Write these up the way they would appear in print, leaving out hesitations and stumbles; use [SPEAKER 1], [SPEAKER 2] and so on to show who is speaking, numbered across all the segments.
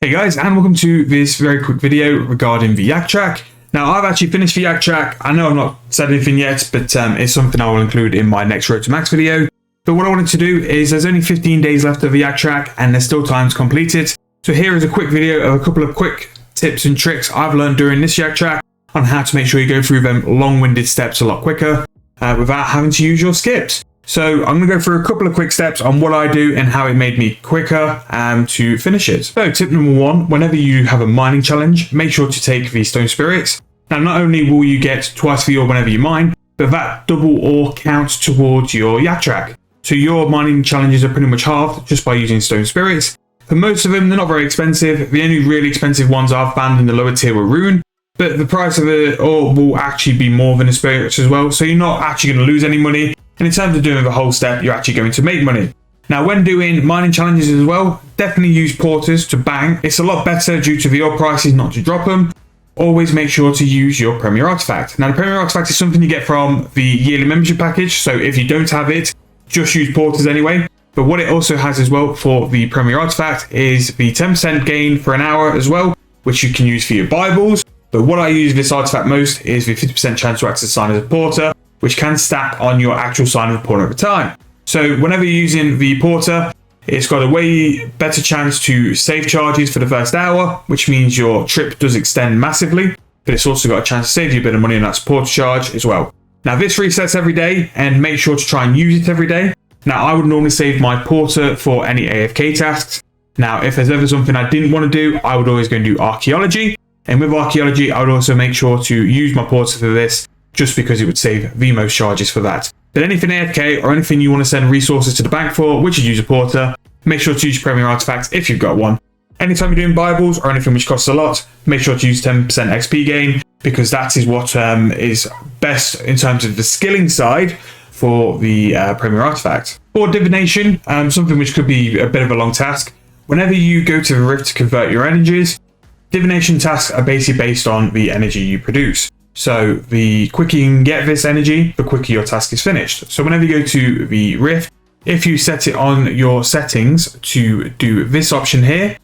[SPEAKER 1] Hey guys, and welcome to this very quick video regarding the Yak Track. Now, I've actually finished the Yak Track. I know I've not said anything yet, but it's something I will include in my next Road to Max video. But what I wanted to do is there's only 15 days left of the Yak Track and there's still time to complete it. So here is a quick video of a couple of quick tips and tricks I've learned during this Yak Track on how to make sure you go through them long-winded steps a lot quicker without having to use your skips. So I'm going to go through a couple of quick steps on what I do and how it made me quicker to finish it. So tip number one, whenever you have a mining challenge, make sure to take the stone spirits. Now, not only will you get twice the ore whenever you mine, but that double ore counts towards your Yak Track. So your mining challenges are pretty much halved just by using stone spirits. For most of them, they're not very expensive. The only really expensive ones I've found in the lower tier were Rune, but the price of the ore will actually be more than the spirits as well. So you're not actually going to lose any money. And in terms of doing the whole step, you're actually going to make money. Now, when doing mining challenges as well, definitely use porters to bang. It's a lot better due to the ore prices not to drop them. Always make sure to use your Premier Artifact. Now, the Premier Artifact is something you get from the yearly membership package. So if you don't have it, just use porters anyway. But what it also has as well for the Premier Artifact is the 10% gain for an hour as well, which you can use for your Bibles. But what I use this artifact most is the 50% chance to access sign as a porter, which can stack on your actual sign of the porter at the time. So whenever you're using the porter, it's got a way better chance to save charges for the first hour, which means your trip does extend massively, but it's also got a chance to save you a bit of money on that porter charge as well. Now, this resets every day, and make sure to try and use it every day. Now, I would normally save my porter for any AFK tasks. Now, if there's ever something I didn't want to do, I would always go and do archaeology. And with archaeology, I would also make sure to use my porter for this, just because it would save the most charges for that. But anything AFK or anything you want to send resources to the bank for, which is use a porter, make sure to use your Premier Artifacts if you've got one. Anytime you're doing Bibles or anything which costs a lot, make sure to use 10% XP gain, because that is what is best in terms of the skilling side for the Premier Artifact. For divination, something which could be a bit of a long task, whenever you go to the Rift to convert your energies, divination tasks are basically based on the energy you produce. So the quicker you can get this energy, the quicker your task is finished. So whenever you go to the Rift, if you set it on your settings to do this option here,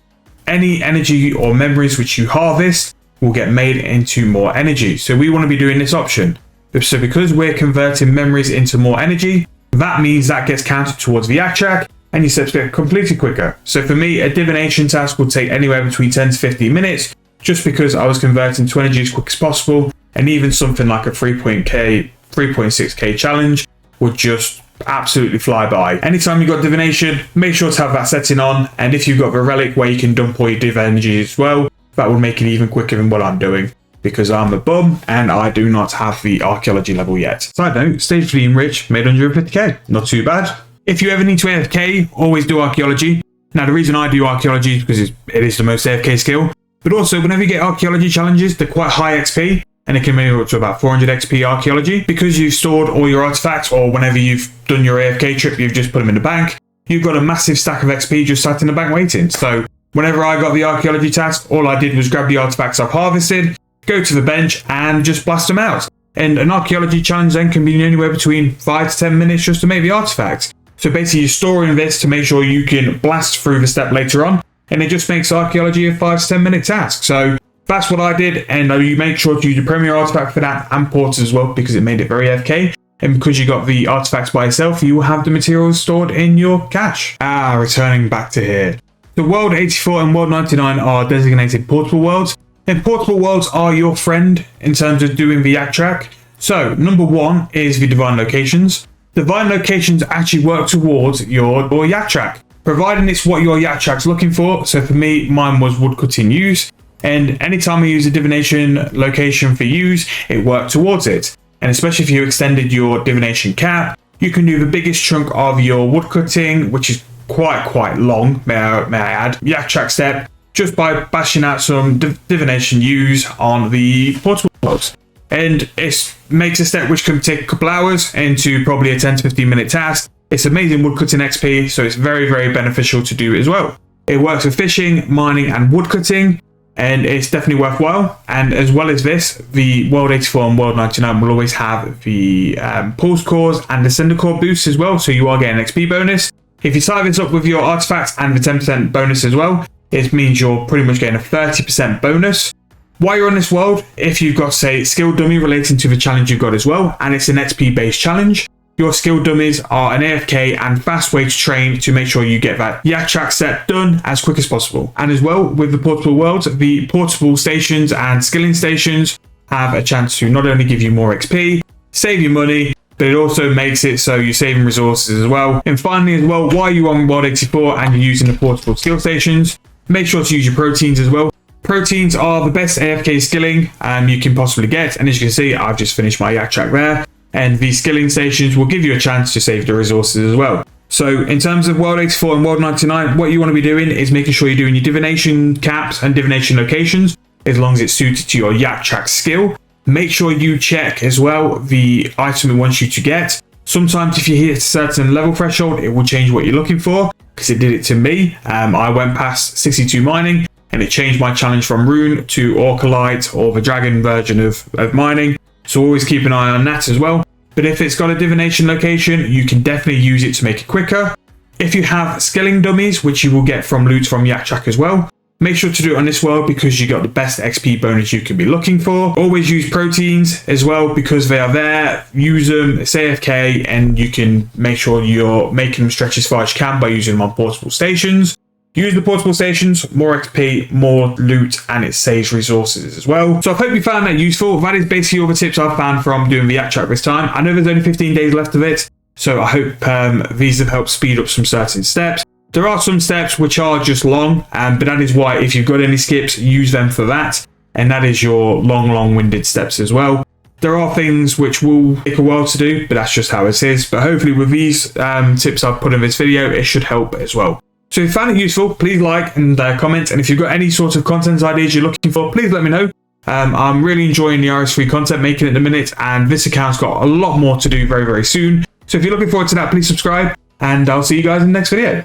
[SPEAKER 1] any energy or memories which you harvest will get made into more energy. So we want to be doing this option. So because we're converting memories into more energy, that means that gets counted towards the Yak Track and your steps get completed quicker. So for me, a divination task will take anywhere between 10 to 15 minutes, just because I was converting to energy as quick as possible. And even something like a 3.6k challenge would just absolutely fly by. Anytime you've got divination, make sure to have that setting on. And if you've got the relic where you can dump all your div energy as well, that will make it even quicker than what I'm doing, because I'm a bum and I do not have the archaeology level yet. Side note, stage 3 enrich made 150k. Not too bad. If you ever need to AFK, always do archaeology. Now, the reason I do archaeology is because it is the most AFK skill. But also, whenever you get archaeology challenges, they're quite high XP. And it can make up to about 400 XP archaeology. Because you've stored all your artifacts, or whenever you've done your AFK trip, you've just put them in the bank, you've got a massive stack of XP just sat in the bank waiting. So whenever I got the archaeology task, all I did was grab the artifacts I've harvested, go to the bench and just blast them out. And an archaeology challenge then can be anywhere between 5 to 10 minutes just to make the artifacts. So basically you're storing this to make sure you can blast through the step later on. And it just makes archaeology a 5 to 10 minute task. So that's what I did, and you make sure to use the Premier Artifact for that and porters as well, because it made it very AFK. And because you got the artifacts by yourself, you will have the materials stored in your cache. Returning back to here. The World 84 and World 99 are designated portable worlds, and portable worlds are your friend in terms of doing the Yak Track. So number one is the divine locations. Divine locations actually work towards your Yak Track, providing it's what your Yak Track's looking for. So for me, mine was woodcutting use. And anytime I use a divination location for use, it worked towards it. And especially if you extended your divination cap, you can do the biggest chunk of your woodcutting, which is quite long, may I add, Yak Track step, just by bashing out some divination use on the portable worlds. And it makes a step which can take a couple hours into probably a 10 to 15 minute task. It's amazing woodcutting XP, so it's very beneficial to do as well. It works with fishing, mining, and woodcutting. And it's definitely worthwhile. And as well as this, the World 84 and World 99 will always have the Pulse Cores and the Cinder Core boosts as well. So you are getting an XP bonus. If you tie this up with your artifacts and the 10% bonus as well, it means you're pretty much getting a 30% bonus. While you're on this world, if you've got, say, skill dummy relating to the challenge you've got as well, and it's an XP based challenge, your skill dummies are an AFK and fast way to train to make sure you get that Yak Track set done as quick as possible. And as well, with the portable worlds, the portable stations and skilling stations have a chance to not only give you more XP, save you money, but it also makes it so you're saving resources as well. And finally as well, while you're on World 84 and you're using the portable skill stations, make sure to use your proteins as well. Proteins are the best AFK skilling you can possibly get, and as you can see, I've just finished my Yak Track there, and these skilling stations will give you a chance to save the resources as well. So in terms of World 84 and World 99, what you want to be doing is making sure you're doing your divination caps and divination locations, as long as it's suited to your Yak Track skill. Make sure you check as well the item it wants you to get. Sometimes if you hit a certain level threshold, it will change what you're looking for, because it did it to me. I went past 62 mining, and it changed my challenge from Rune to Orcolite, or the dragon version of mining. So always keep an eye on that as well. But if it's got a divination location, you can definitely use it to make it quicker. If you have skilling dummies, which you will get from loot from Yak Track as well, make sure to do it on this world because you got the best XP bonus you could be looking for. Always use proteins as well because they are there. Use them, it's AFK, and you can make sure you're making them stretch as far as you can by using them on portable stations. Use the portable stations, more XP, more loot, and it saves resources as well. So I hope you found that useful. That is basically all the tips I've found from doing the Yak Track this time. I know there's only 15 days left of it, so I hope these have helped speed up some certain steps. There are some steps which are just long, but that is why if you've got any skips, use them for that. And that is your long-winded steps as well. There are things which will take a while to do, but that's just how it is. But hopefully with these tips I've put in this video, it should help as well. So if you found it useful, please like and comment. And if you've got any sort of content ideas you're looking for, please let me know. I'm really enjoying the RS3 content making at the minute, and this account's got a lot more to do very, very soon. So if you're looking forward to that, please subscribe, and I'll see you guys in the next video.